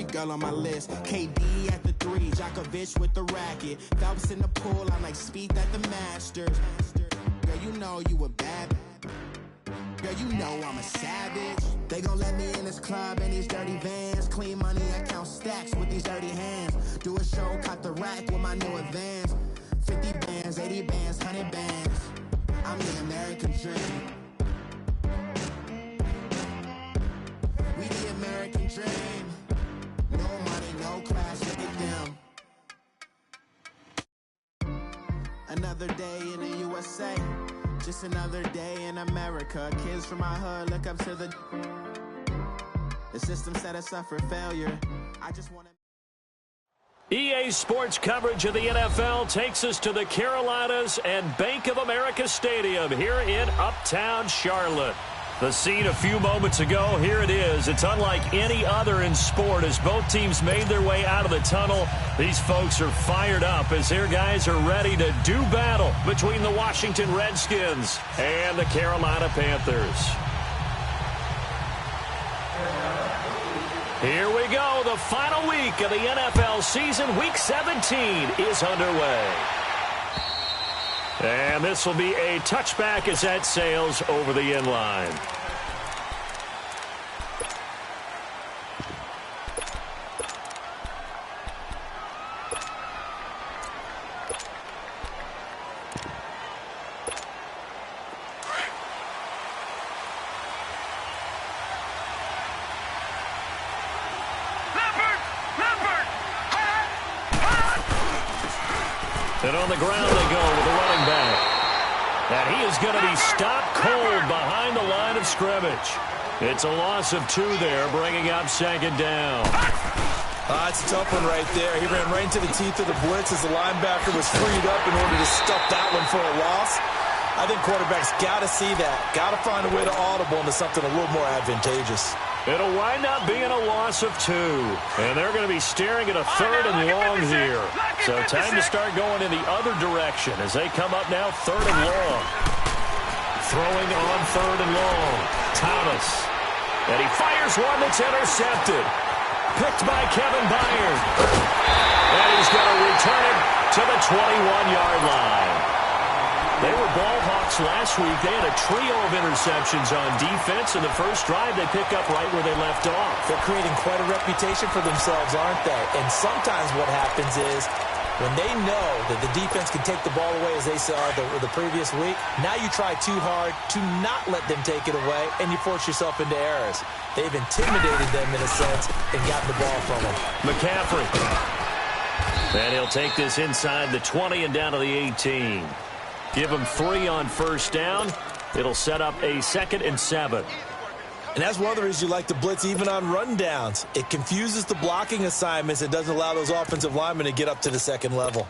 every girl on my list. KD at the 3, Djokovic with the racket. Phelps in the pool, I'm like Speed at the Masters. Girl, you know you a bad. Girl, you know I'm a savage. They gon' let me in this club in these dirty vans. Clean money, I count stacks with these dirty hands. Do a show, cut the rack with my new advance. 50 bands, 80 bands, 100 bands. I'm the American dream. We the American dream. No money, no class, look at them. Another day in the USA. Just another day in America. Kids from my hood look up to the system set us up for failure. I just want to. EA Sports coverage of the NFL takes us to the Carolinas and Bank of America Stadium here in Uptown Charlotte. The scene a few moments ago, here it is. It's unlike any other in sport as both teams made their way out of the tunnel. These folks are fired up as their guys are ready to do battle between the Washington Redskins and the Carolina Panthers. Here we go. The final week of the NFL season. Week 17 is underway. And this will be a touchback as that sails over the end line. And on the ground they go with the running back. And he is going to be stopped cold behind the line of scrimmage. It's a loss of 2 there, bringing up second down. It's a tough one right there. He ran right into the teeth of the blitz as the linebacker was freed up in order to stuff that one for a loss. I think quarterbacks got to see that. Got to find a way to audible into something a little more advantageous. It'll wind up being a loss of 2. And they're going to be staring at a third and long here. So time to start going in the other direction as they come up now third and long. Throwing on third and long. Thomas. And he fires one that's intercepted. Picked by Kevin Byard. And he's going to return it to the 21-yard line. They were ball hawks last week. They had a trio of interceptions on defense. In the first drive, they pick up right where they left off. They're creating quite a reputation for themselves, aren't they? And sometimes what happens is when they know that the defense can take the ball away, as they saw the previous week, now you try too hard to not let them take it away, and you force yourself into errors. They've intimidated them in a sense and gotten the ball from them. McCaffrey. And he'll take this inside the 20 and down to the 18. Give him 3 on first down. It'll set up a 2nd and 7. And that's one of the reasons you like to blitz even on rundowns. It confuses the blocking assignments. It doesn't allow those offensive linemen to get up to the second level.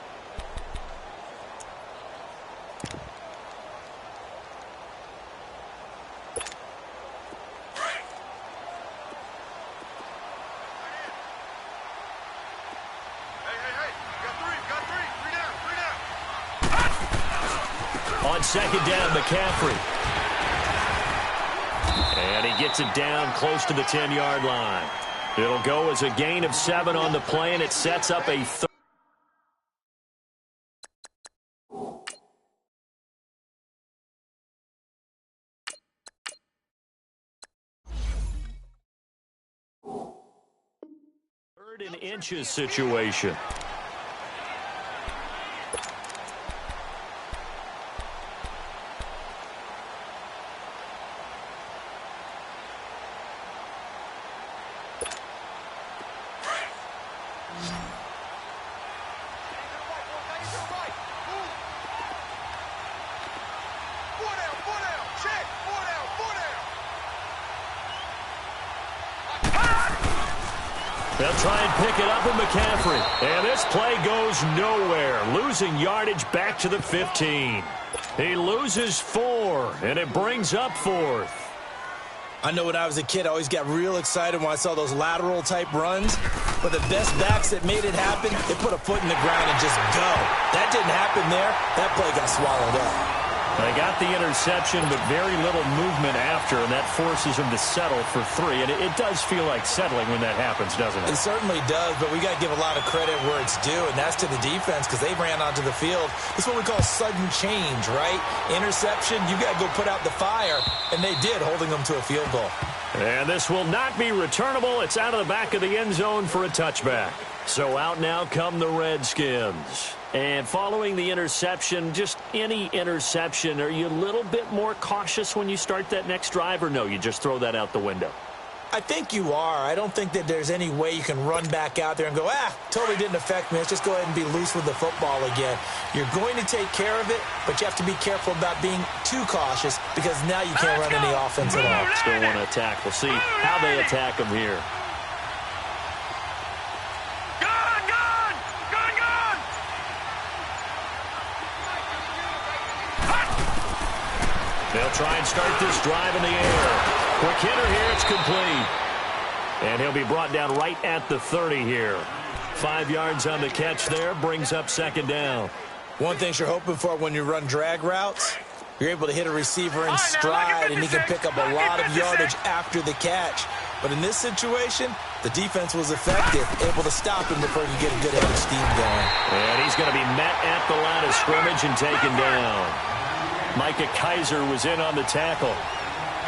On second down, McCaffrey. And he gets it down close to the 10-yard line. It'll go as a gain of 7 on the play, and it sets up a third. Third and inches situation. They'll try and pick it up with McCaffrey. And this play goes nowhere. Losing yardage back to the 15. He loses 4, and it brings up 4th. I know when I was a kid, I always got real excited when I saw those lateral-type runs. But the best backs that made it happen, they put a foot in the ground and just go. That didn't happen there. That play got swallowed up. They got the interception, but very little movement after, and that forces them to settle for 3. And it does feel like settling when that happens, doesn't it? It certainly does, but we got to give a lot of credit where it's due, and that's to the defense because they ran onto the field. This is what we call sudden change, right? Interception, you got to go put out the fire, and they did, holding them to a field goal. And this will not be returnable. It's out of the back of the end zone for a touchback. So out now come the Redskins. And following the interception, just any interception, are you a little bit more cautious when you start that next drive, or no, you just throw that out the window? I think you are. I don't think that there's any way you can run back out there and go, totally didn't affect me. Let's just go ahead and be loose with the football again. You're going to take care of it, but you have to be careful about being too cautious because now you can't run any offense at all. Still want to attack. We'll see how they attack them here. They'll try and start this drive in the air. Quick hitter here, it's complete. And he'll be brought down right at the 30 here. 5 yards on the catch there, brings up second down. One thing you're hoping for when you run drag routes, you're able to hit a receiver in stride, and he can pick up a lot of yardage after the catch. But in this situation, the defense was effective, able to stop him before he could get a good head of steam going. And he's going to be met at the line of scrimmage and taken down. Micah Kaiser was in on the tackle.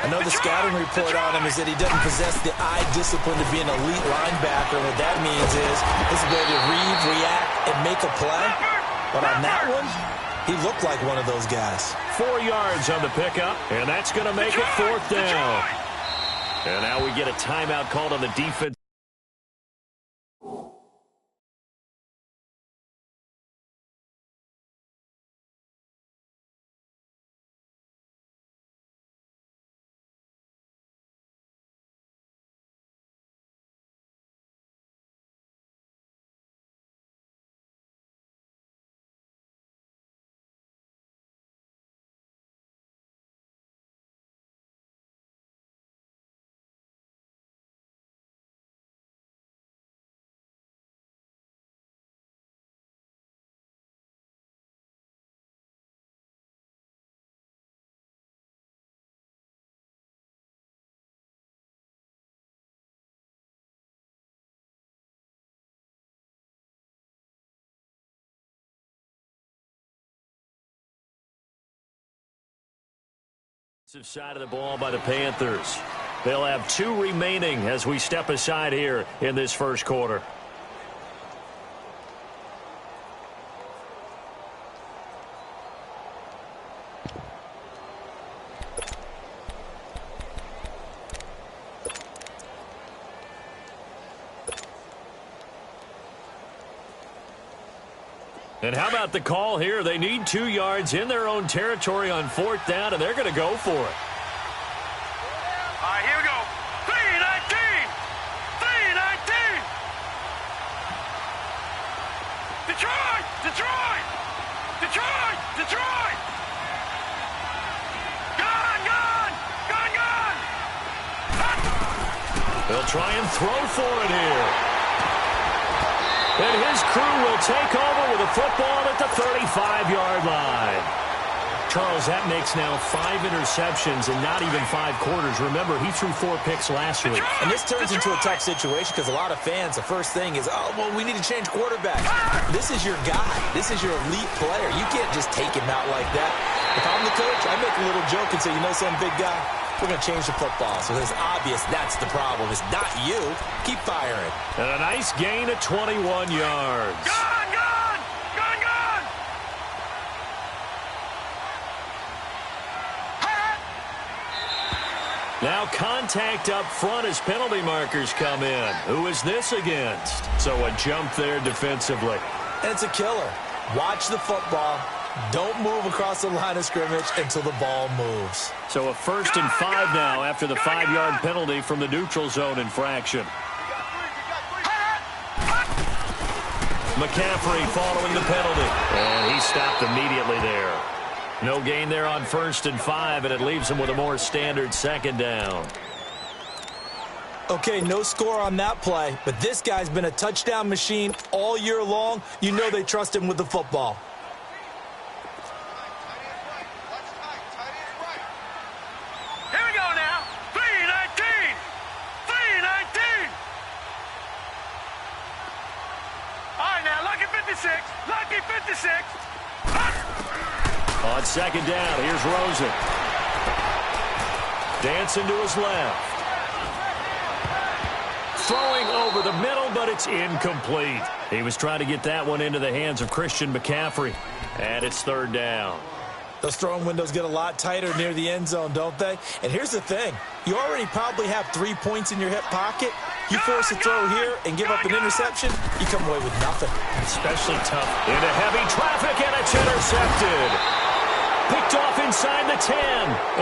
I know the scouting report on him is that he doesn't possess the eye discipline to be an elite linebacker. And what that means is his ability to read, react, and make a play. But on that one, he looked like one of those guys. 4 yards on the pickup, and that's going to make it 4th down. And now we get a timeout called on the defense. Side of the ball by the Panthers. They'll have 2 remaining as we step aside here in this first quarter. And how about the call here? They need 2 yards in their own territory on 4th down, and they're going to go for it. All right, here we go. 3-19! 3-19! Detroit! Detroit! Detroit! Detroit! Gun! Gun! Gun! Gun! They'll try and throw for it here. And his crew will take over with a football at the 35-yard line. Charles, that makes now 5 interceptions in not even 5 quarters. Remember, he threw 4 picks last week. And this turns into a tough situation because a lot of fans, the first thing is, we need to change quarterbacks. This is your guy. This is your elite player. You can't just take him out like that. If I'm the coach, I make a little joke and say, you know some big guy? We're going to change the football. So it's obvious that's the problem. It's not you. Keep firing. And a nice gain of 21 yards. Gun! Gun! Gun! Gun! Now contact up front as penalty markers come in. Who is this against? So a jump there defensively. And it's a killer. Watch the football. Don't move across the line of scrimmage until the ball moves. So a 1st and 5 now after the 5-yard penalty from the neutral zone infraction. McCaffrey following the penalty. And he stopped immediately there. No gain there on 1st and 5, and it leaves him with a more standard 2nd down. Okay, no score on that play, but this guy's been a touchdown machine all year long. You know they trust him with the football. 56. Lucky 56. On second down, here's Rosen. Dancing to his left. Throwing over the middle, but it's incomplete. He was trying to get that one into the hands of Christian McCaffrey. And it's third down. Those throwing windows get a lot tighter near the end zone, don't they? And here's the thing. You already probably have 3 points in your hip pocket. You force a throw here and give up an interception, you come away with nothing. Especially tough. Into heavy traffic, and it's intercepted. Picked off inside the 10.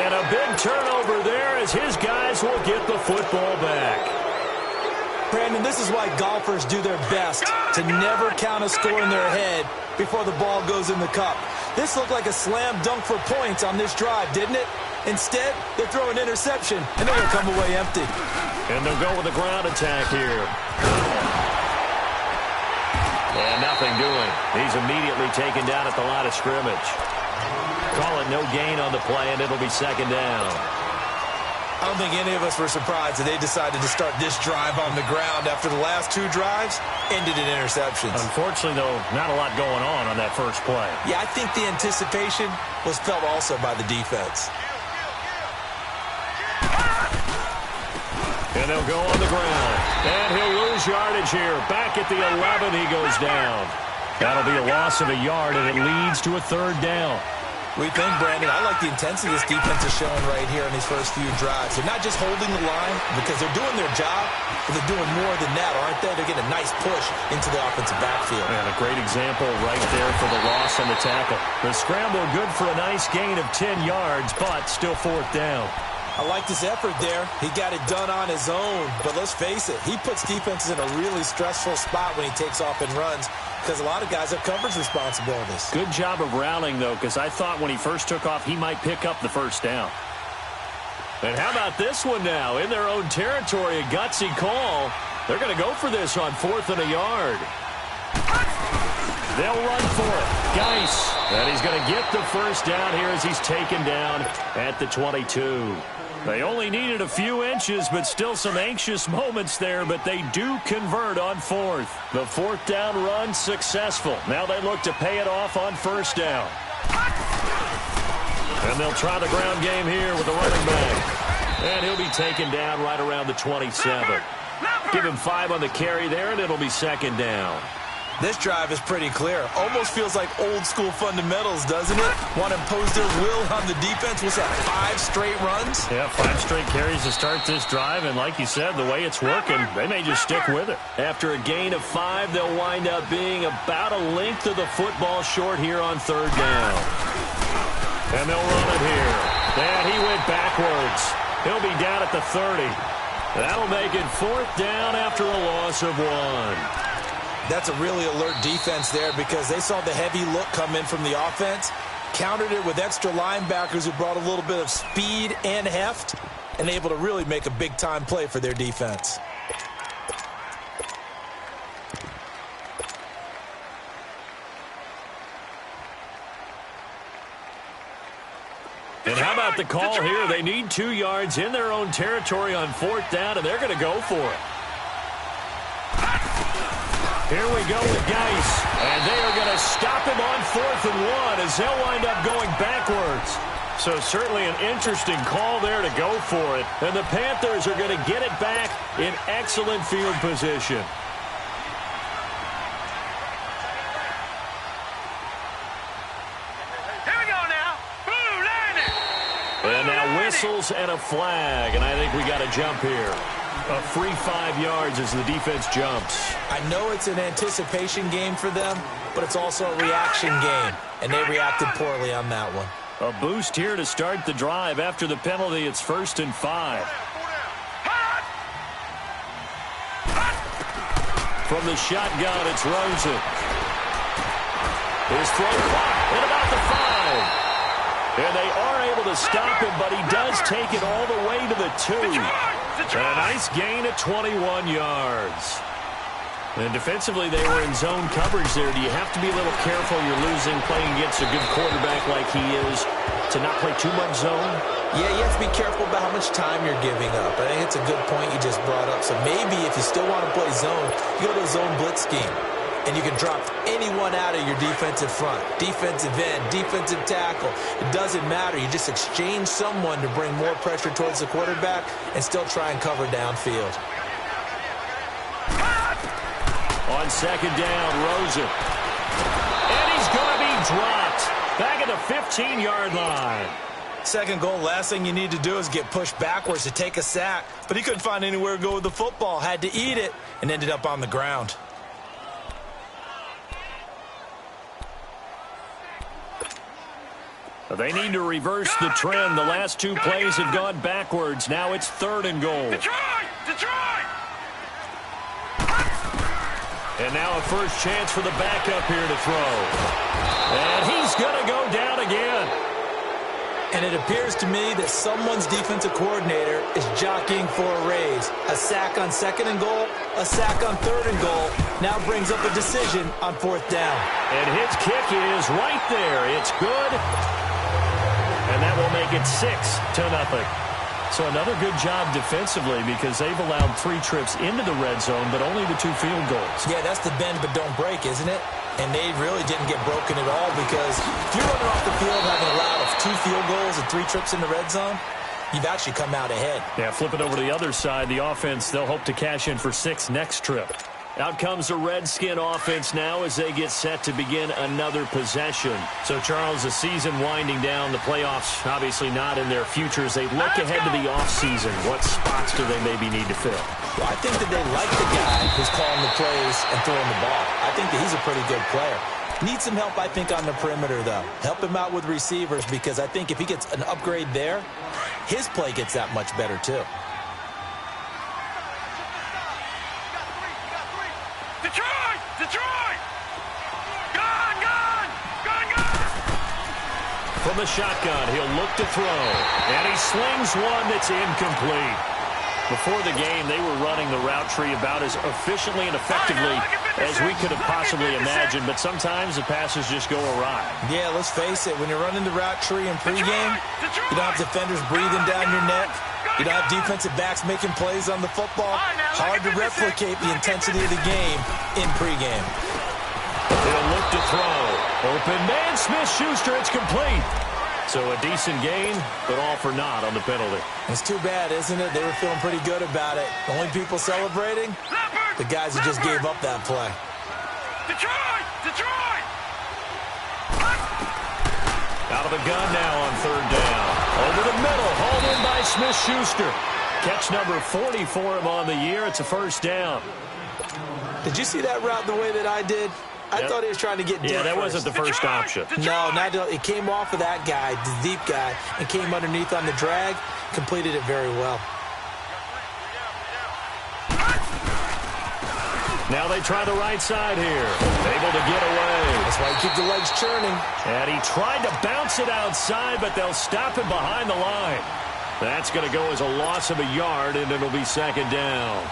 And a big turnover there as his guys will get the football back. Brandon, this is why golfers do their best to never count a score in their head before the ball goes in the cup. This looked like a slam dunk for points on this drive, didn't it? Instead, they throw an interception, and they're going to come away empty. And they'll go with a ground attack here. And nothing doing. He's immediately taken down at the line of scrimmage. Call it no gain on the play, and it'll be second down. I don't think any of us were surprised that they decided to start this drive on the ground after the last 2 drives ended in interceptions. Unfortunately, though, not a lot going on that first play. Yeah, I think the anticipation was felt also by the defense. And they'll go on the ground. And he'll lose yardage here. Back at the 11, he goes down. That'll be a loss of a yard, and it leads to a third down. We think, Brandon, I like the intensity this defense is showing right here in these first few drives. They're not just holding the line because they're doing their job, but they're doing more than that, aren't they? They're getting a nice push into the offensive backfield. And a great example right there for the loss on the tackle. The scramble good for a nice gain of 10 yards, but still fourth down. I like this effort there. He got it done on his own, but let's face it, he puts defenses in a really stressful spot when he takes off and runs, because a lot of guys have coverage responsibilities. Good job of routing, though, because I thought when he first took off, he might pick up the first down. And how about this one now? In their own territory, a gutsy call. They're going to go for this on 4th and a yard. They'll run for it. Geis. And he's going to get the first down here as he's taken down at the 22. They only needed a few inches, but still some anxious moments there, but they do convert on 4th. The 4th down run successful. Now they look to pay it off on 1st down. And they'll try the ground game here with the running back. And he'll be taken down right around the 27. Give him 5 on the carry there, and it'll be 2nd down. This drive is pretty clear. Almost feels like old-school fundamentals, doesn't it? Want to impose their will on the defense. What's that, 5 straight runs? Yeah, 5 straight carries to start this drive, and like you said, the way it's working, they may just stick with it. After a gain of 5, they'll wind up being about a length of the football short here on 3rd down. And they'll run it here. And he went backwards. He'll be down at the 30. That'll make it 4th down after a loss of 1. That's a really alert defense there because they saw the heavy look come in from the offense, countered it with extra linebackers who brought a little bit of speed and heft, and able to really make a big-time play for their defense. And how about the call here? They need 2 yards in their own territory on 4th down, and they're going to go for it. Here we go with Geis, and they are going to stop him on 4th and 1 as they'll wind up going backwards. So certainly an interesting call there to go for it, and the Panthers are going to get it back in excellent field position. Here we go now. Blue landing. And now whistles and a flag, and I think we got a jump here. A free 5 yards as the defense jumps. I know it's an anticipation game for them, but it's also a reaction game, and they reacted poorly on that one. A boost here to start the drive. After the penalty, it's 1st and 5. From the shotgun, it's Rosen. His throw clock at about the 5. And they are able to stop him, but he does take it all the way to the 2. And a nice gain of 21 yards. And defensively, they were in zone coverage there. Do you have to be a little careful? You're losing, playing against a good quarterback like he is, to not play too much zone? Yeah, you have to be careful about how much time you're giving up. I think it's a good point you just brought up. So maybe if you still want to play zone, you go to a zone blitz scheme. and you can drop anyone out of your defensive front. Defensive end, defensive tackle. It doesn't matter. You just exchange someone to bring more pressure towards the quarterback and still try and cover downfield. On second down, Rosen. And he's going to be dropped. Back at the 15-yard line. Second goal, last thing you need to do is get pushed backwards to take a sack. But he couldn't find anywhere to go with the football. Had to eat it and ended up on the ground. They need to reverse the trend. The last two plays have gone backwards. Now it's 3rd and goal. Detroit! And now a first chance for the backup here to throw. And he's going to go down again. And it appears to me that someone's defensive coordinator is jockeying for a raise. A sack on 2nd and goal, a sack on 3rd and goal. Now brings up a decision on 4th down. And his kick is right there. It's good. And that will make it 6-0. So another good job defensively because they've allowed 3 trips into the red zone, but only the 2 field goals. Yeah, that's the bend but don't break, isn't it? And they really didn't get broken at all because if you're running off the field having allowed 2 field goals and 3 trips in the red zone, you've actually come out ahead. Yeah, flip it over to the other side. The offense, they'll hope to cash in for 6 next trip. Out comes the Redskin offense now as they get set to begin another possession. So, Charles, the season winding down, the playoffs obviously not in their future. As they look ahead to the offseason, what spots do they maybe need to fill? Well, I think that they like the guy who's calling the plays and throwing the ball. I think that he's a pretty good player. Needs some help, I think, on the perimeter, though. Help him out with receivers because I think if he gets an upgrade there, his play gets that much better, too. Detroit! Gone! From the shotgun, he'll look to throw. And he slings one that's incomplete. Before the game, they were running the route tree about as efficiently and effectively as we could have possibly imagined, but sometimes the passes just go awry. Yeah, let's face it, when you're running the route tree in pregame, you don't have defenders breathing down your neck. You don't have defensive backs making plays on the football. Hard to replicate the intensity of the game in pregame. He'll look to throw. Open man, Smith-Schuster, it's complete. So a decent gain, but all for naught on the penalty. It's too bad, isn't it? They were feeling pretty good about it. The only people celebrating, the guys who just gave up that play. Detroit! Out of the gun now on 3rd down. Over the middle, hauled in by Smith-Schuster. Catch number 40 for him on the year. It's a first down. Did you see that route the way that I did? I thought he was trying to get deep. Yeah, that wasn't the first option. No, it came off of that guy, the deep guy, and came underneath on the drag. Completed it very well. Now they try the right side here. Able to get away. That's why you keep the legs churning. And he tried to bounce it outside, but they'll stop him behind the line. That's going to go as a loss of a yard, and it'll be 2nd down.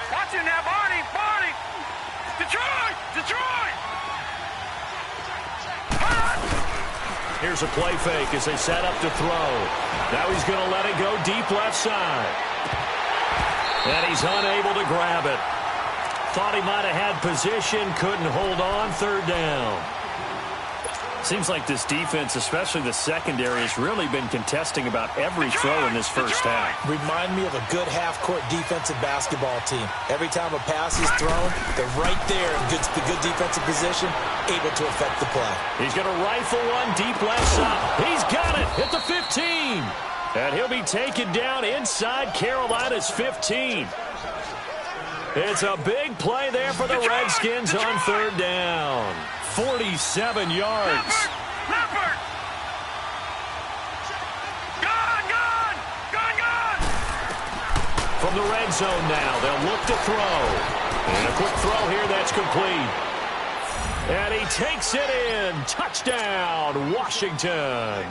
Watch him now, Barney! Detroit! Here's a play fake as they set up to throw. Now he's going to let it go deep left side. And he's unable to grab it. Thought he might have had position, couldn't hold on. 3rd down. Seems like this defense, especially the secondary, has really been contesting about every throw in this first half. Remind me of a good half-court defensive basketball team. Every time a pass is thrown, they're right there in good defensive position, able to affect the play. He's going to rifle one deep left side. He's got it at the 15. And he'll be taken down inside Carolina's 15. It's a big play there for the Redskins on 3rd down. 47 yards. Leopard! Gone! From the red zone now, they'll look to throw. And a quick throw here that's complete. And he takes it in. Touchdown, Washington.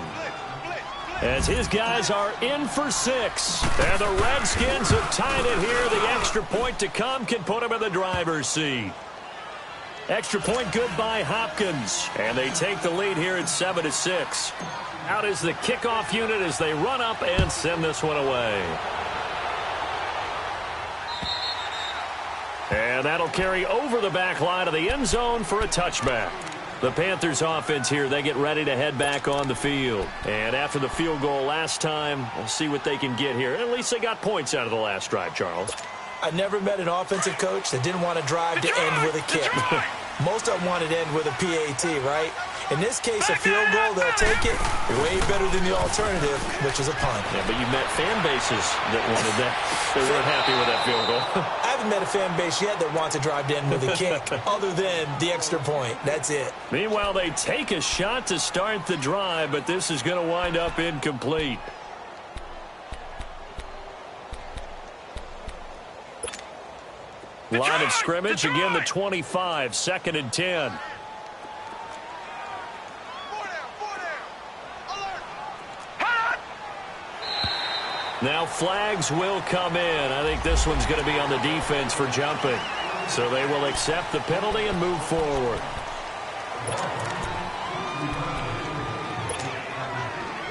As his guys are in for 6. And the Redskins have tied it here. The extra point to come can put him in the driver's seat. Extra point good by Hopkins. And they take the lead here at 7-6. Out is the kickoff unit as they run up and send this one away. And that'll carry over the back line of the end zone for a touchback. The Panthers offense here, they get ready to head back on the field. And after the field goal last time, we'll see what they can get here. At least they got points out of the last drive, Charles. I never met an offensive coach that didn't want to drive to end with a kick. Most of them wanted to end with a PAT, right? In this case, a field goal, they'll take it way better than the alternative, which is a punt. Yeah, but you met fan bases that wanted that. They weren't happy with that field goal. I haven't met a fan base yet that wants to drive to end with a kick, other than the extra point. That's it. Meanwhile, they take a shot to start the drive, but this is going to wind up incomplete. Line of scrimmage, again the 25, 2nd and 10. Now flags will come in. I think this one's going to be on the defense for jumping. So they will accept the penalty and move forward.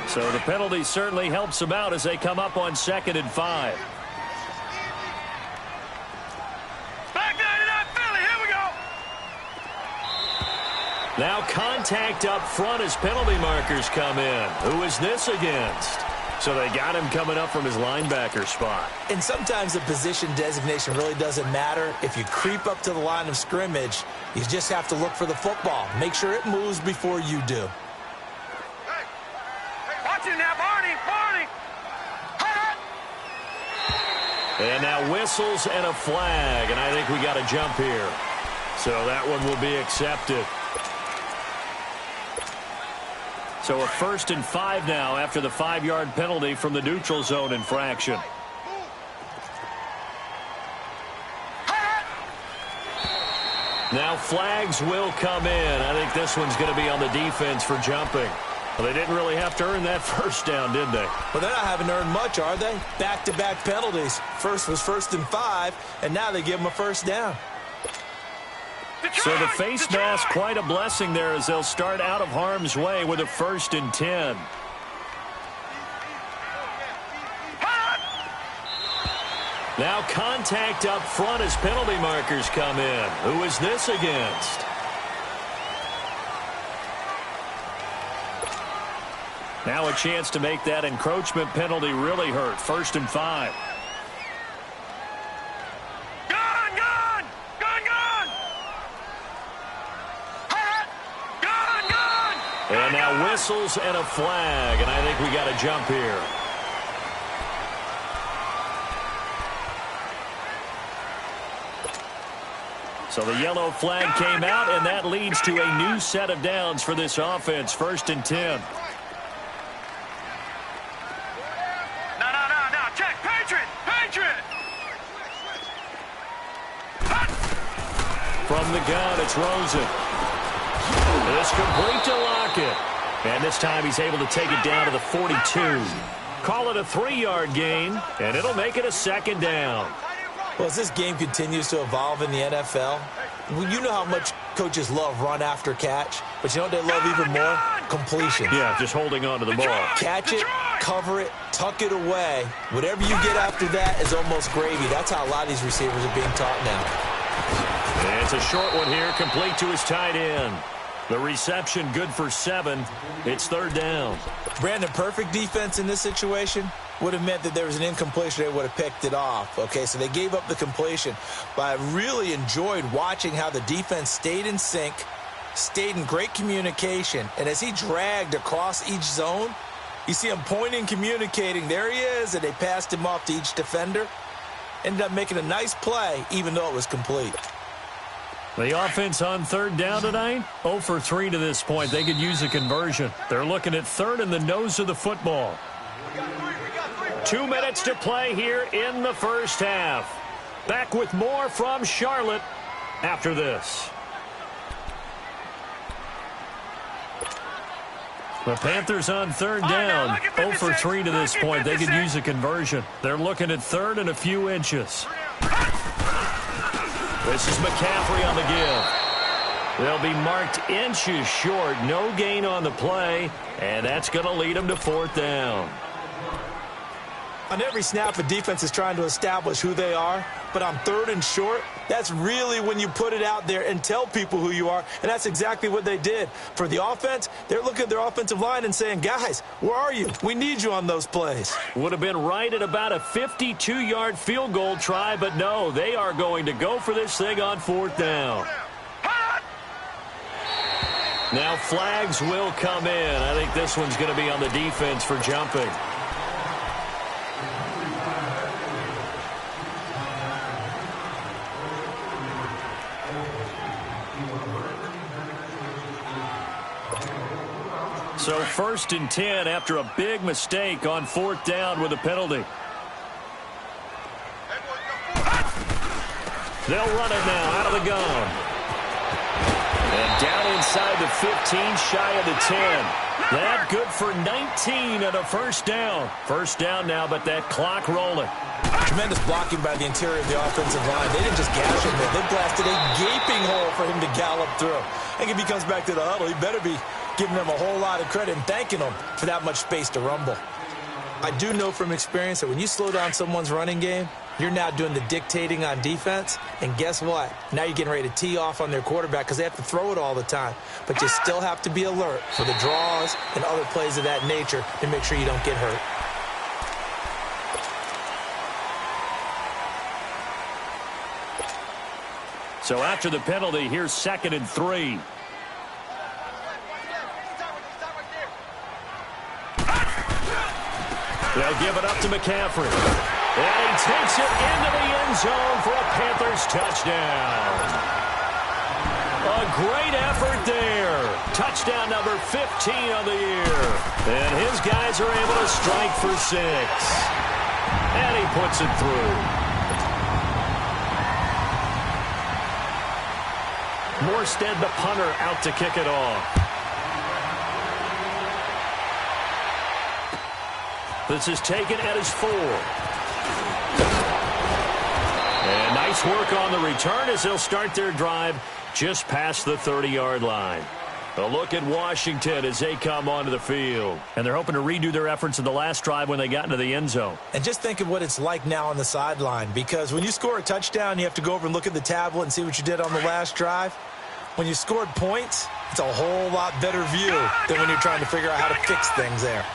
So the penalty certainly helps them out as they come up on 2nd and 5. Now contact up front as penalty markers come in. Who is this against? So they got him coming up from his linebacker spot. And sometimes the position designation really doesn't matter. If you creep up to the line of scrimmage, you just have to look for the football. Make sure it moves before you do. Hey, watch it now, Barney, Barney. And now whistles and a flag, and I think we got a jump here. So that one will be accepted. So a 1st and 5 now after the 5-yard penalty from the neutral zone infraction. Now flags will come in. I think this one's going to be on the defense for jumping. Well, they didn't really have to earn that first down, did they? Well, they're not having to earn much, are they? Back-to-back penalties. First was 1st and 5, and now they give them a first down. So the face mask, quite a blessing there as they'll start out of harm's way with a 1st and 10. Now contact up front as penalty markers come in. Who is this against? Now a chance to make that encroachment penalty really hurt. 1st and 5. And now whistles and a flag, and I think we got a jump here. So the yellow flag came out, and that leads to a new set of downs for this offense. 1st and 10. No, check, Patriot. From the gun, it's Rosen. It's complete to Lockett. And this time he's able to take it down to the 42. Call it a 3-yard gain, and it'll make it a 2nd down. Well, as this game continues to evolve in the NFL, you know how much coaches love run after catch, but you know what they love even more? Completion. Yeah, just holding on to the ball. Catch it, cover it, tuck it away. Whatever you get after that is almost gravy. That's how a lot of these receivers are being taught now. And it's a short one here, complete to his tight end. The reception good for 7. It's 3rd down. Brandon, perfect defense in this situation would have meant that there was an incompletion. They would have picked it off. Okay, so they gave up the completion. But I really enjoyed watching how the defense stayed in sync, stayed in great communication. And as he dragged across each zone, you see him pointing, communicating. There he is, and they passed him off to each defender. Ended up making a nice play, even though it was complete. The offense on 3rd down tonight, 0 for 3 to this point. They could use a conversion. They're looking at 3rd and the nose of the football. 2 minutes to play here in the first half. Back with more from Charlotte after this. The Panthers on 3rd down, 0 for 3 to this point. They could use a conversion. They're looking at 3rd and a few inches. This is McCaffrey on the give. They'll be marked inches short. No gain on the play, and that's going to lead them to 4th down. On every snap, a defense is trying to establish who they are, but on 3rd and short, that's really when you put it out there and tell people who you are, and that's exactly what they did. For the offense, they're looking at their offensive line and saying, guys, where are you? We need you on those plays. Would have been right at about a 52-yard field goal try, but no, they are going to go for this thing on 4th down. Now flags will come in. I think this one's going to be on the defense for jumping. So 1st and 10 after a big mistake on 4th down with a penalty. They'll run it now out of the gun. And down inside the 15, shy of the 10. That good for 19 and a 1st down. 1st down now, but that clock rolling. Tremendous blocking by the interior of the offensive line. They didn't just gash him there. They blasted a gaping hole for him to gallop through. I think if he comes back to the huddle, he better be giving them a whole lot of credit and thanking them for that much space to rumble. I do know from experience that when you slow down someone's running game, you're now doing the dictating on defense, and guess what? Now you're getting ready to tee off on their quarterback because they have to throw it all the time. But you still have to be alert for the draws and other plays of that nature to make sure you don't get hurt. So after the penalty, here's 2nd and 3. They'll give it up to McCaffrey. And he takes it into the end zone for a Panthers touchdown. A great effort there. Touchdown number 15 on the year. And his guys are able to strike for 6. And he puts it through. Morstead, the punter, out to kick it off. This is taken at his 4. And nice work on the return as they'll start their drive just past the 30-yard line. A look at Washington as they come onto the field. And they're hoping to redo their efforts in the last drive when they got into the end zone. And just think of what it's like now on the sideline, because when you score a touchdown, you have to go over and look at the tablet and see what you did on the last drive. When you scored points, it's a whole lot better view than when you're trying to figure out how to fix things there.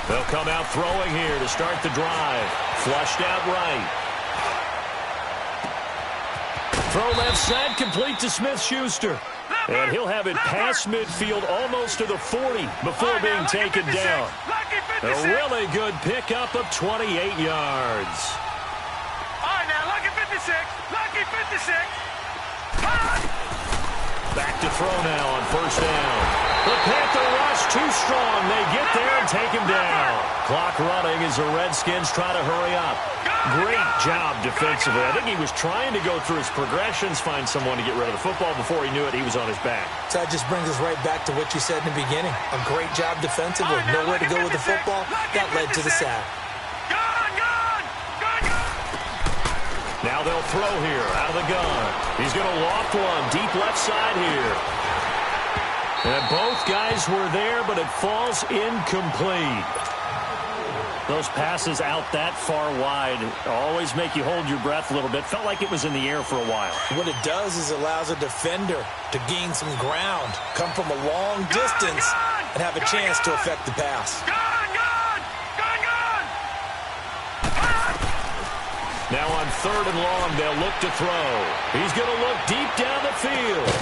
They'll come out throwing here to start the drive. Flushed out right. Throw left side, complete to Smith-Schuster. And he'll have it past midfield almost to the 40 before being taken down. A really good pickup of 28 yards. All right, now, lucky 56. Lucky 56. Back to throw now on 1st down. The Panther rush too strong. They get there and take him down. Clock running as the Redskins try to hurry up. Great job defensively. I think he was trying to go through his progressions, find someone to get rid of the football. Before he knew it, he was on his back. So that just brings us right back to what you said in the beginning. A great job defensively. Nowhere to go with the football. That led to the sack. Now they'll throw here out of the gun. He's going to loft one deep left side here. And both guys were there, but it falls incomplete. Those passes out that far wide always make you hold your breath a little bit. Felt like it was in the air for a while. What it does is it allows a defender to gain some ground, come from a long distance, and have a chance to affect the pass. Now on 3rd and long, they'll look to throw. He's going to look deep down the field.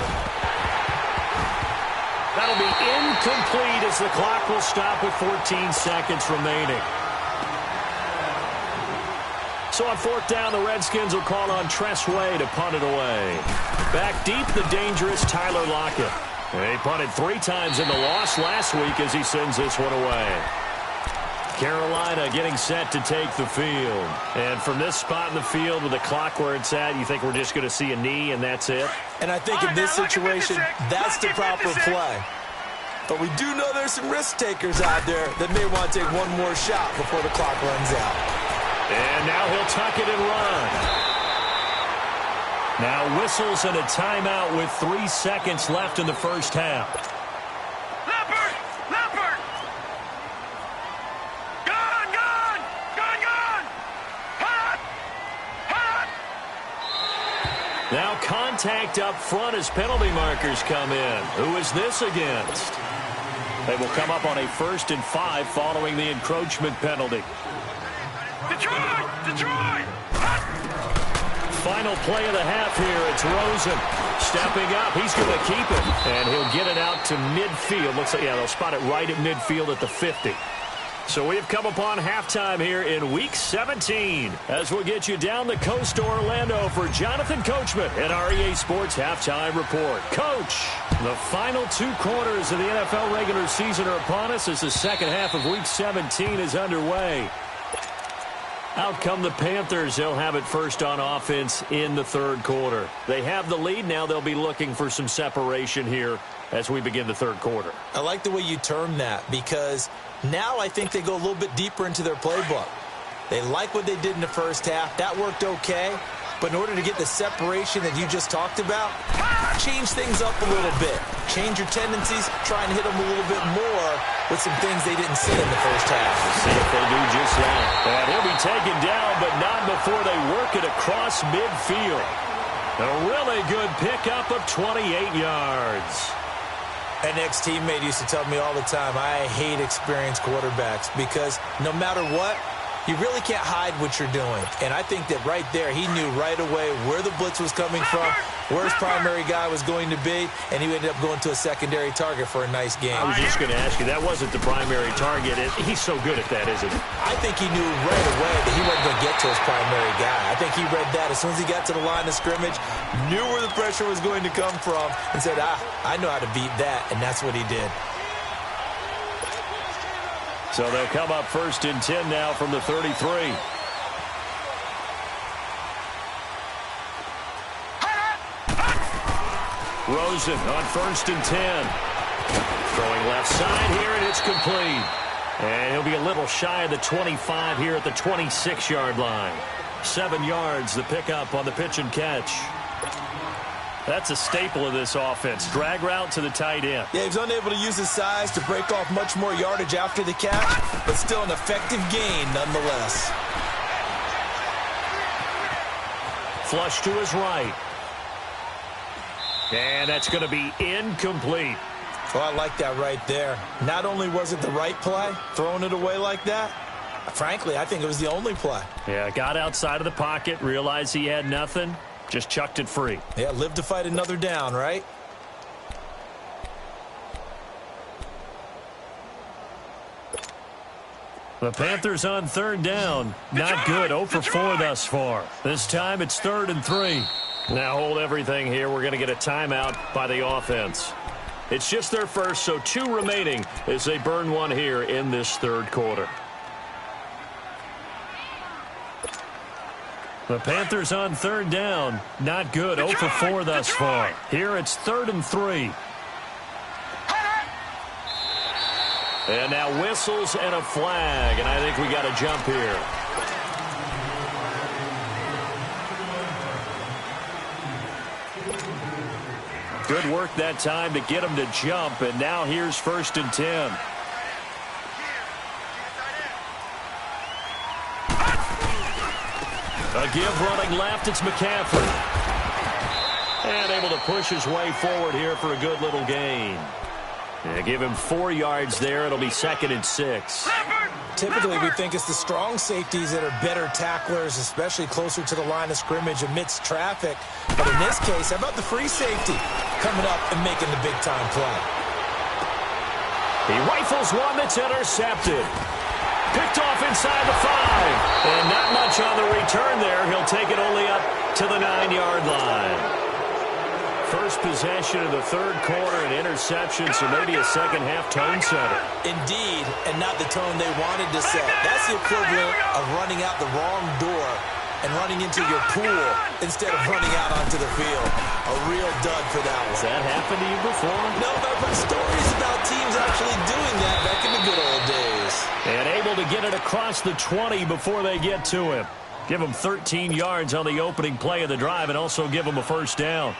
That'll be incomplete as the clock will stop with 14 seconds remaining. So on 4th down, the Redskins will call on Tress Way to punt it away. Back deep, the dangerous Tyler Lockett. He punted 3 times in the loss last week as he sends this one away. Carolina getting set to take the field. And from this spot in the field with the clock where it's at, you think we're just going to see a knee and that's it? And I think in this situation, that's the proper play. But we do know there's some risk takers out there that may want to take one more shot before the clock runs out. And now he'll tuck it and run. Now whistles and a timeout with 3 seconds left in the first half. Leopard! Leopard! Gone! Gone! Gone! Gone! Hot! Hot! Now contact up front as penalty markers come in. Who is this against? They will come up on a 1st and 5 following the encroachment penalty. Detroit! Detroit! Hot! Final play of the half here. It's Rosen stepping up. He's going to keep it, and he'll get it out to midfield. Looks like, yeah, they'll spot it right at midfield at the 50. So we have come upon halftime here in Week 17 as we'll get you down the coast to Orlando for Jonathan Coachman at our EA Sports Halftime Report. Coach, the final 2 quarters of the NFL regular season are upon us as the second half of Week 17 is underway. Out come the Panthers. They'll have it first on offense in the 3rd quarter. They have the lead. Now they'll be looking for some separation here as we begin the 3rd quarter. I like the way you term that because now I think they go a little bit deeper into their playbook. They like what they did in the first half. That worked okay. But in order to get the separation that you just talked about, change things up a little bit. Change your tendencies, try and hit them a little bit more with some things they didn't see in the first half. We'll see if they do just that. And he'll be taken down, but not before they work it across midfield. A really good pickup of 28 yards. An ex-teammate used to tell me all the time, I hate experienced quarterbacks because no matter what, you really can't hide what you're doing. And I think that right there, he knew right away where the blitz was coming from, where his primary guy was going to be, and he ended up going to a secondary target for a nice game. I was just going to ask you, that wasn't the primary target. He's so good at that, isn't he? I think he knew right away that he wasn't going to get to his primary guy. I think he read that as soon as he got to the line of scrimmage, knew where the pressure was going to come from, and said, I know how to beat that, and that's what he did. So they'll come up 1st and 10 now from the 33. Rosen on 1st and 10. Throwing left side here, and it's complete. And he'll be a little shy of the 25 here at the 26-yard line. 7 yards, the pickup on the pitch and catch. That's a staple of this offense. Drag route to the tight end. Yeah, he was unable to use his size to break off much more yardage after the catch, but still an effective gain nonetheless. Flush to his right. And that's going to be incomplete. Oh, I like that right there. Not only was it the right play, throwing it away like that, frankly, I think it was the only play. Yeah, got outside of the pocket, realized he had nothing. Just chucked it free. Yeah, live to fight another down, right? The Panthers on 3rd down. Not good. 0 for 4 thus far. This time it's 3rd and 3. Now hold everything here. We're going to get a timeout by the offense. It's just their first, so 2 remaining as they burn one here in this 3rd quarter. The Panthers on 3rd down. Not good. 0 for 4 thus far. Here it's 3rd and 3. And now whistles and a flag. And I think we got a jump here. Good work that time to get him to jump. And now here's 1st and 10. A give running left, it's McCaffrey. And able to push his way forward here for a good little gain. Yeah, give him 4 yards there. It'll be 2nd and 6. Typically, we think it's the strong safeties that are better tacklers, especially closer to the line of scrimmage amidst traffic. But in this case, how about the free safety coming up and making the big-time play? He rifles one that's intercepted. Picked off inside the 5. And not much on the return there. He'll take it only up to the 9-yard line. First possession of the 3rd quarter, an interception, so maybe a second-half tone setter. Indeed, and not the tone they wanted to set. That's the equivalent of running out the wrong door and running into your pool instead of running out onto the field. A real dud for that one. Has that happened to you before? No, but I've heard stories about teams actually doing that back in the good old days. And able to get it across the 20 before they get to him. Give him 13 yards on the opening play of the drive and also give him a first down.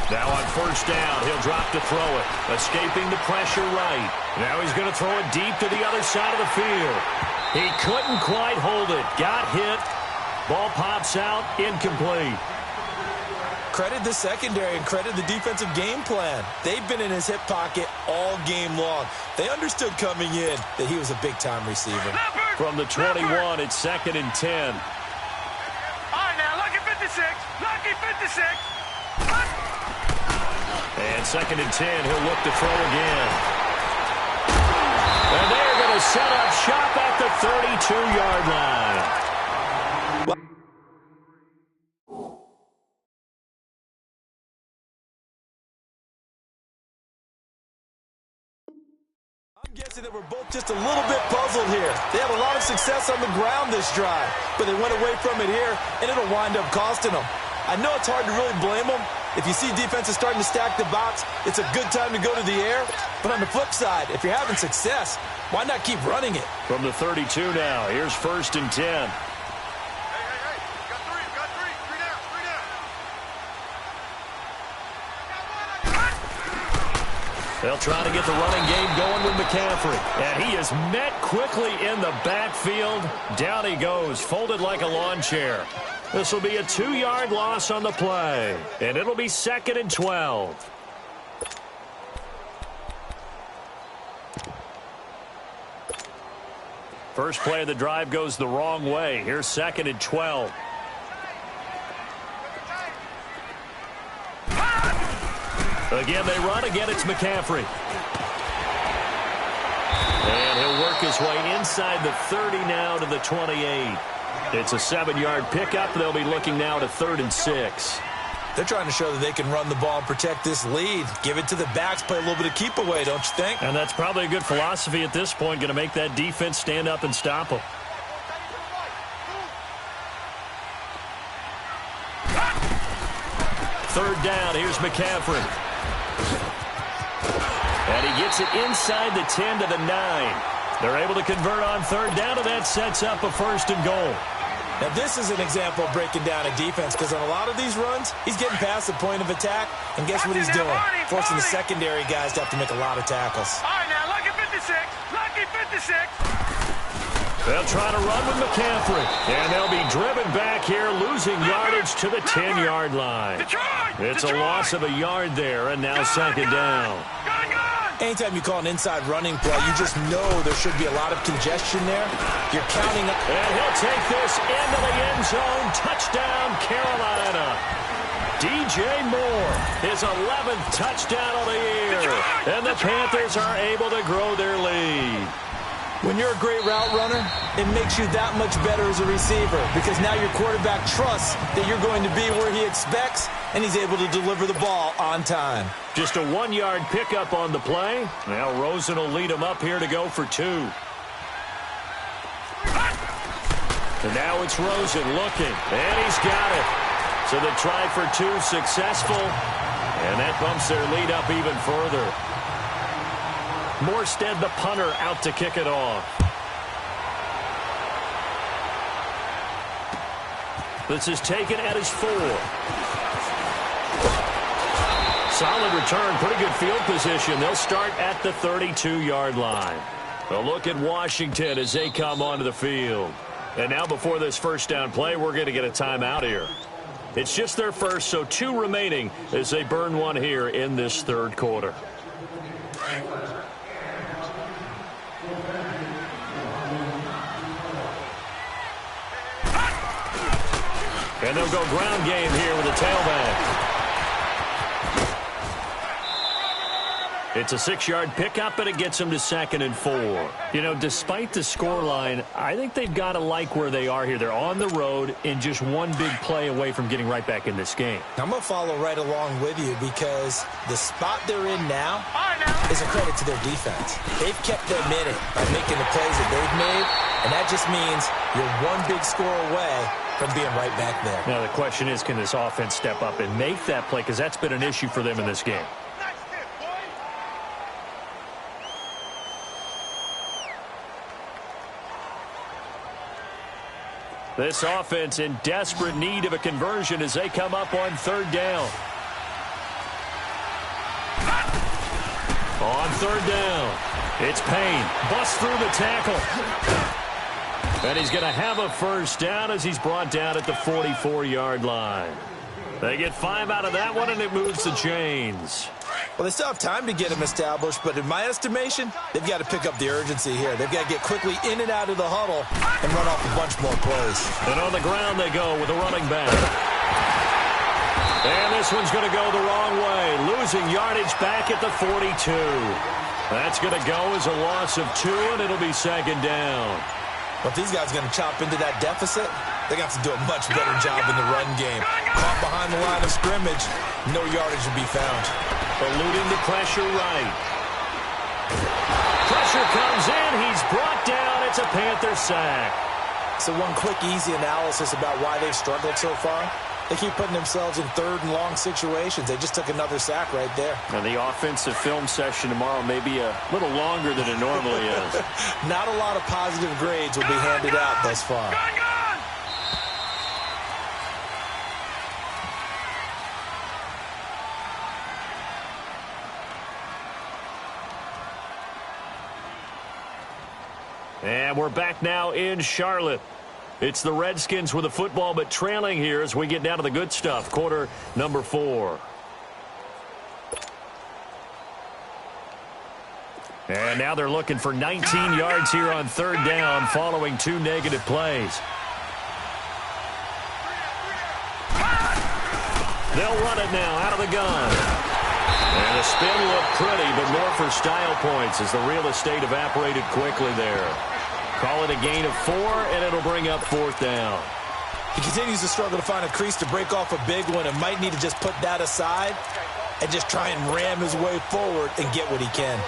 Now on first down, he'll drop to throw it. Escaping the pressure right. Now he's going to throw it deep to the other side of the field. He couldn't quite hold it. Got hit. Ball pops out. Incomplete. Credit the secondary and credit the defensive game plan. They've been in his hip pocket all game long. They understood coming in that he was a big-time receiver. From the 21, it's 2nd and 10. All right, now, lucky 56. Lucky 56. And 2nd and 10, he'll look to throw again. And they're going to set up shop at the 32-yard line. I'm guessing that we're both just a little bit puzzled here. They had a lot of success on the ground this drive, but they went away from it here, and it'll wind up costing them. I know it's hard to really blame them. If you see defenses starting to stack the box, it's a good time to go to the air. But on the flip side, if you're having success, why not keep running it? From the 32 now, here's 1st and 10. Hey. Got three. Three down. They'll try to get the running game going with McCaffrey. And he is met quickly in the backfield. Down he goes, folded like a lawn chair. This will be a 2-yard loss on the play. And it'll be 2nd and 12. First play of the drive goes the wrong way. Here's 2nd and 12. Again, they run. Again, it's McCaffrey. And he'll work his way inside the 30 now to the 28. It's a 7-yard pickup. They'll be looking now to 3rd and 6. They're trying to show that they can run the ball and protect this lead. Give it to the backs, play a little bit of keep away, don't you think? And that's probably a good philosophy at this point, going to make that defense stand up and stop them. Third down, here's McCaffrey. And he gets it inside the 10 to the 9. They're able to convert on third down, and that sets up a 1st and goal. Now, this is an example of breaking down a defense because on a lot of these runs, he's getting past the point of attack, and guess what he's doing? Forcing the secondary guys to have to make a lot of tackles. All right, now, lucky 56. Lucky 56. They'll try to run with McCaffrey, and they'll be driven back here, losing yardage to the 10-yard line. It's a loss of a yard there, and now 2nd down. Anytime you call an inside running play, you just know there should be a lot of congestion there. You're counting up. And he'll take this into the end zone. Touchdown, Carolina. DJ Moore, his 11th touchdown of the year. And the Panthers are able to grow their lead. When you're a great route runner, it makes you that much better as a receiver because now your quarterback trusts that you're going to be where he expects, and he's able to deliver the ball on time. Just a 1-yard pickup on the play. Now Rosen will lead him up here to go for 2. And now it's Rosen looking, and he's got it. So the try for 2 successful, and that bumps their lead up even further. Morstead, the punter, out to kick it off. This is taken at his 4. Solid return, pretty good field position. They'll start at the 32-yard line. A look at Washington as they come onto the field. And now before this first down play, we're going to get a timeout here. It's just their first, so 2 remaining as they burn one here in this third quarter. And they'll go ground game here with a tailback. It's a 6-yard pickup, and it gets them to 2nd and 4. You know, despite the scoreline, I think they've got to like where they are here. They're on the road and just one big play away from getting right back in this game. I'm going to follow right along with you because the spot they're in now is a credit to their defense. They've kept them in it by making the plays that they've made, and that just means you're one big score away from being right back there. Now, the question is, can this offense step up and make that play? Because that's been an issue for them in this game. This offense in desperate need of a conversion as they come up on 3rd down. On 3rd down, it's Payne. Busts through the tackle. And he's going to have a 1st down as he's brought down at the 44-yard line. They get 5 out of that one, and it moves the chains. Well, they still have time to get him established, but in my estimation, they've got to pick up the urgency here. They've got to get quickly in and out of the huddle and run off a bunch more plays. And on the ground they go with a running back. And this one's going to go the wrong way, losing yardage back at the 42. That's going to go as a loss of 2, and it'll be 2nd down. Well, if these guys are going to chop into that deficit, they're going to have to do a much better job in the run game. Caught behind the line of scrimmage, no yardage to be found. Eluding the pressure right. Pressure comes in. He's brought down. It's a Panther sack. So one quick, easy analysis about why they've struggled so far. They keep putting themselves in 3rd and long situations. They just took another sack right there. Now, the offensive film session tomorrow may be a little longer than it normally is. Not a lot of positive grades will be handed out thus far. And we're back now in Charlotte. It's the Redskins with the football, but trailing here as we get down to the good stuff. Quarter number 4. And now they're looking for 19 yards here on 3rd down following 2 negative plays. They'll run it now out of the gun. And the spin looked pretty, but more for style points as the real estate evaporated quickly there. Call it a gain of 4, and it'll bring up 4th down. He continues to struggle to find a crease to break off a big one and might need to just put that aside and just try and ram his way forward and get what he can.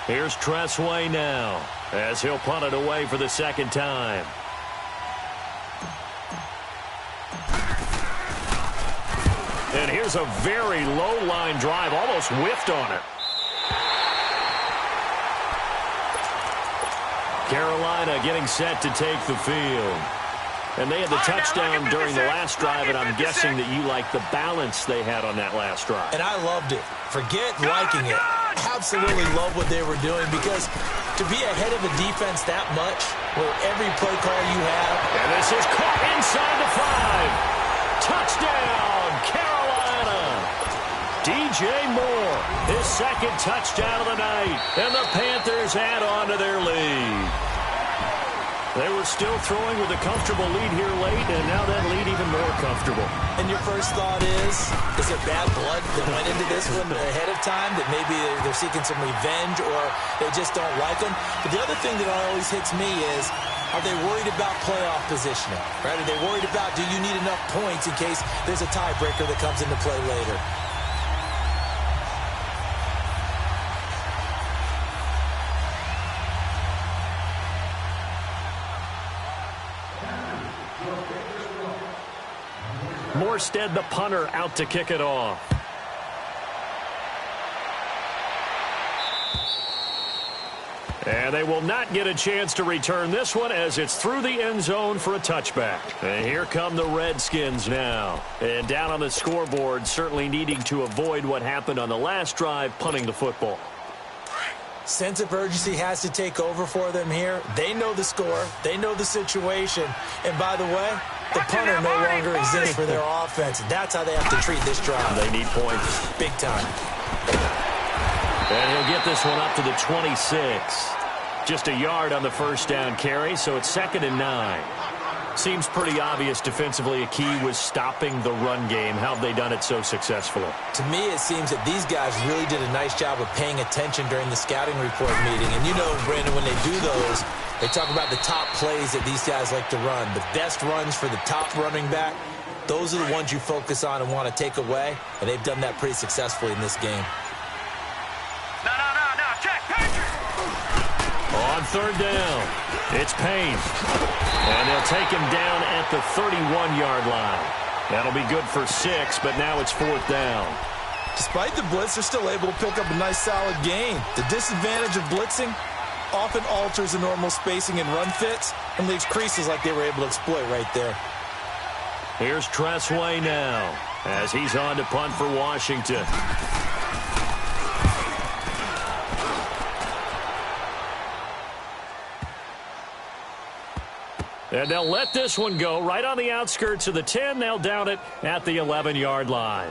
Here's Tressway now as he'll punt it away for the 2nd time. And here's a very low-line drive, almost whiffed on it. Carolina getting set to take the field. And they had the touchdown during the last drive, and I'm guessing that you like the balance they had on that last drive. And I loved it. Forget liking it. Absolutely love what they were doing because to be ahead of a defense that much, where every play call you have. And this is caught inside the 5. Touchdown, Carolina. DJ Moore, his 2nd touchdown of the night. And the Panthers add on to their lead. They were still throwing with a comfortable lead here late, and now that lead even more comfortable. And your first thought is there bad blood that went into this one ahead of time, that maybe they're seeking some revenge or they just don't like them? But the other thing that always hits me is, are they worried about playoff positioning? Right? Are they worried about, do you need enough points in case there's a tiebreaker that comes into play later? Morstead, the punter, out to kick it off. And they will not get a chance to return this one as it's through the end zone for a touchback. And here come the Redskins now. And down on the scoreboard, certainly needing to avoid what happened on the last drive, punting the football. Sense of urgency has to take over for them here. They know the score. They know the situation. And by the way, the punter no longer exists for their offense. That's how they have to treat this drive. They need points. Big time. And he'll get this one up to the 26. Just a yard on the first down carry, so it's 2nd and 9. Seems pretty obvious defensively a key was stopping the run game. How have they done it so successfully? To me, it seems that these guys really did a nice job of paying attention during the scouting report meeting. And you know, Brandon, when they do those, they talk about the top plays that these guys like to run. The best runs for the top running back, those are the ones you focus on and want to take away. And they've done that pretty successfully in this game. No, check, Patrick! On 3rd down, it's Payne. And they'll take him down at the 31-yard line. That'll be good for 6, but now it's 4th down. Despite the blitz, they're still able to pick up a nice, solid gain. The disadvantage of blitzing often alters the normal spacing and run fits and leaves creases like they were able to exploit right there. Here's Tressway now as he's on to punt for Washington. And they'll let this one go right on the outskirts of the 10. They'll down it at the 11-yard line.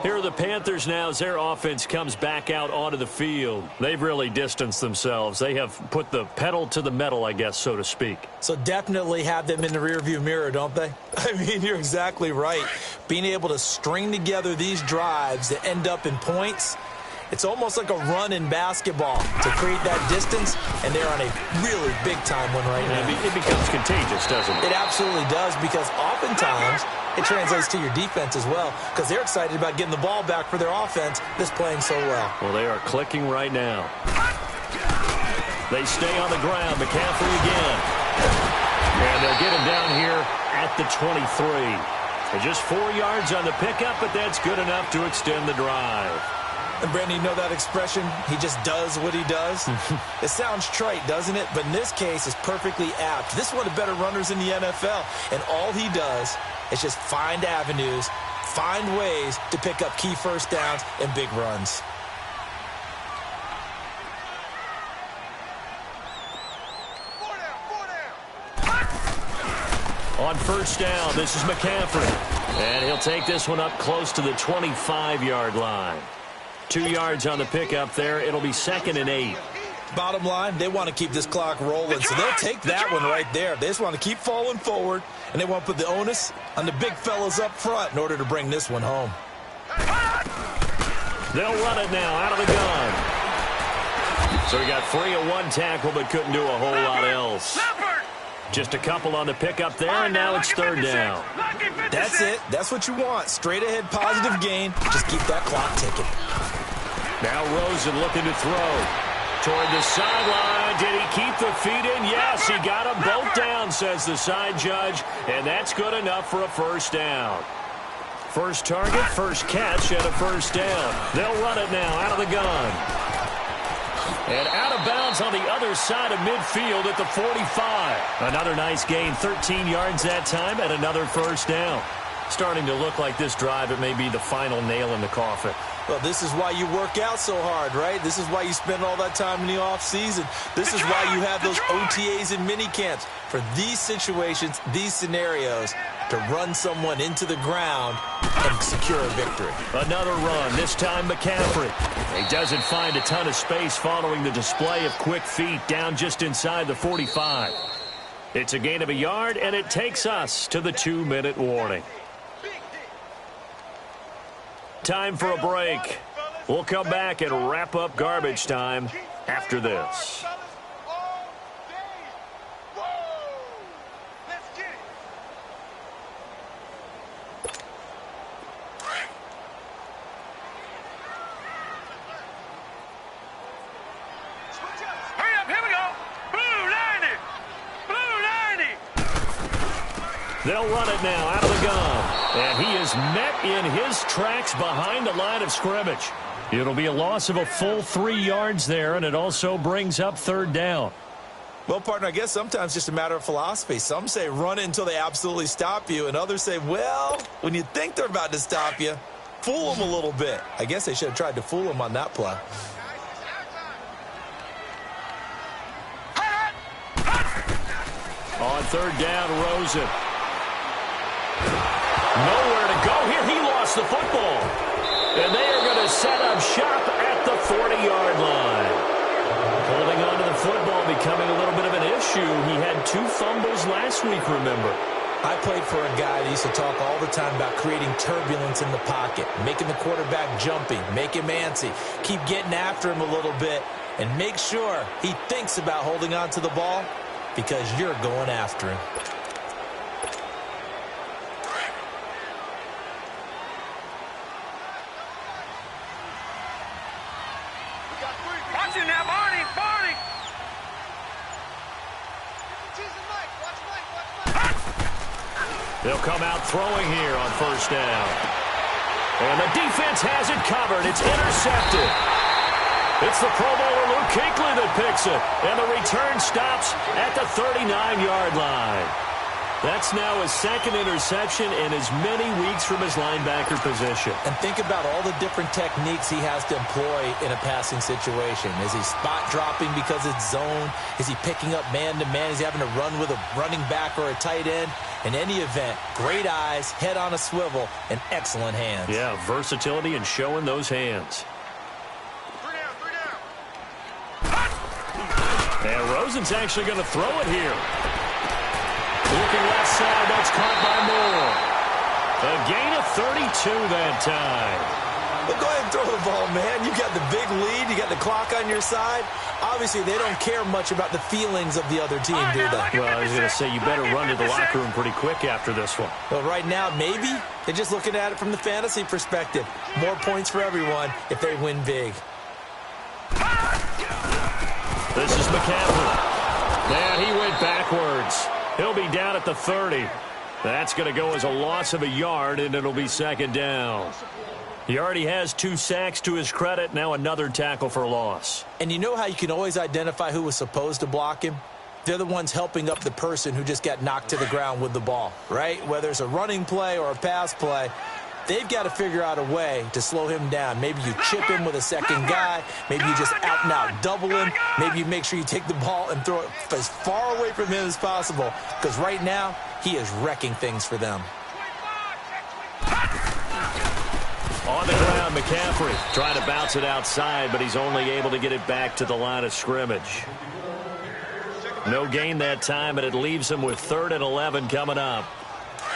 Here are the Panthers now as their offense comes back out onto the field. They've really distanced themselves. They have put the pedal to the metal, I guess, so to speak. So definitely have them in the rearview mirror, don't they? I mean, you're exactly right. Being able to string together these drives that end up in points, it's almost like a run in basketball to create that distance, and they're on a really big-time one right now. It becomes contagious, doesn't it? It absolutely does, because oftentimes it translates to your defense as well, because they're excited about getting the ball back for their offense that's playing so well. Well, they are clicking right now. They stay on the ground. McCaffrey again. And they'll get him down here at the 23. And just 4 yards on the pickup, but that's good enough to extend the drive. And, Brandon, you know that expression, he just does what he does? It sounds trite, doesn't it? But in this case, it's perfectly apt. This is one of the better runners in the NFL. And all he does is just find avenues, find ways to pick up key first downs and big runs. On 1st down, this is McCaffrey. And he'll take this one up close to the 25-yard line. 2 yards on the pickup there. It'll be 2nd and 8. Bottom line, they want to keep this clock rolling, so they'll take that one right there. They just want to keep falling forward, and they want to put the onus on the big fellas up front in order to bring this one home. They'll run it now out of the gun. So he got free of one tackle, but couldn't do a whole lot else. Just a couple on the pickup there, and now it's 3rd down. That's it. That's what you want. Straight ahead, positive gain. Just keep that clock ticking. Now Rosen looking to throw. Toward the sideline. Did he keep the feet in? Yes, he got them both down, says the side judge. And that's good enough for a 1st down. First target, first catch, and a 1st down. They'll run it now out of the gun. And out of bounds on the other side of midfield at the 45. Another nice gain, 13 yards that time, and another 1st down. Starting to look like this drive, it may be the final nail in the coffin. Well, this is why you work out so hard, right? This is why you spend all that time in the offseason. This is why you have those OTAs and mini camps. For these situations, these scenarios, to run someone into the ground and secure a victory. Another run, this time McCaffrey. He doesn't find a ton of space following the display of quick feet down just inside the 45. It's a gain of a yard, and it takes us to the 2-minute warning. Time for a break. We'll come back and wrap up garbage time after this. Hurry up, here we go. Blue 90. Blue 90. They'll run it now out of the gun. And he is met in his tracks behind the line of scrimmage. It'll be a loss of a full 3 yards there, and it also brings up 3rd down. Well, partner, I guess sometimes it's just a matter of philosophy. Some say run it until they absolutely stop you, and others say, well, when you think they're about to stop you, fool them a little bit. I guess they should have tried to fool them on that play. On 3rd down, Rosen. Nowhere to go here. He lost the football. And they are going to set up shop at the 40-yard line. Holding on to the football becoming a little bit of an issue. He had 2 fumbles last week, remember. I played for a guy that used to talk all the time about creating turbulence in the pocket, making the quarterback jumpy, make him antsy, keep getting after him a little bit, and make sure he thinks about holding on to the ball because you're going after him. Watch it now, Barney! Barney! They'll come out throwing here on first down. And the defense has it covered. It's intercepted. It's the Pro Bowler Luke Kuechly that picks it. And the return stops at the 39-yard line. That's now his 2nd interception in as many weeks from his linebacker position. And think about all the different techniques he has to employ in a passing situation. Is he spot dropping because it's zone? Is he picking up man-to-man? Is he having to run with a running back or a tight end? In any event, great eyes, head on a swivel, and excellent hands. Yeah, versatility and showing those hands. 3 down. And Rosen's actually going to throw it here. Looking left side, that's caught by Moore. A gain of 32 that time. Well, go ahead and throw the ball, man. You got the big lead. You got the clock on your side. Obviously, they don't care much about the feelings of the other team, do they? Well, I was going to say, you better run to the locker room pretty quick after this one. Well, right now, maybe. They're just looking at it from the fantasy perspective. More points for everyone if they win big. This is McCaffrey. Man, he went backwards. He'll be down at the 30. That's going to go as a loss of a yard, and it'll be 2nd down. He already has 2 sacks to his credit. Now another tackle for loss. And you know how you can always identify who was supposed to block him? They're the ones helping up the person who just got knocked to the ground with the ball, right? Whether it's a running play or a pass play, they've got to figure out a way to slow him down. Maybe you chip him with a second guy. Maybe you just out-and-out double him. Maybe you make sure you take the ball and throw it as far away from him as possible. Because right now, he is wrecking things for them. On the ground, McCaffrey trying to bounce it outside, but he's only able to get it back to the line of scrimmage. No gain that time, and it leaves him with 3rd and 11 coming up.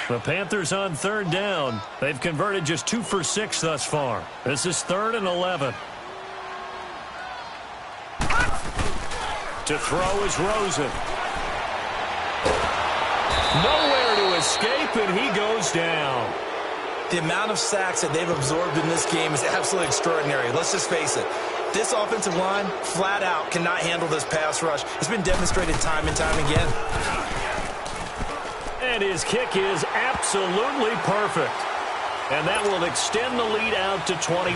The Panthers on 3rd down. They've converted just 2 for 6 thus far. This is 3rd and 11. To throw is Rosen. Nowhere to escape, and he goes down. The amount of sacks that they've absorbed in this game is absolutely extraordinary. Let's just face it. This offensive line, flat out, cannot handle this pass rush. It's been demonstrated time and time again. And his kick is absolutely perfect. And that will extend the lead out to 20.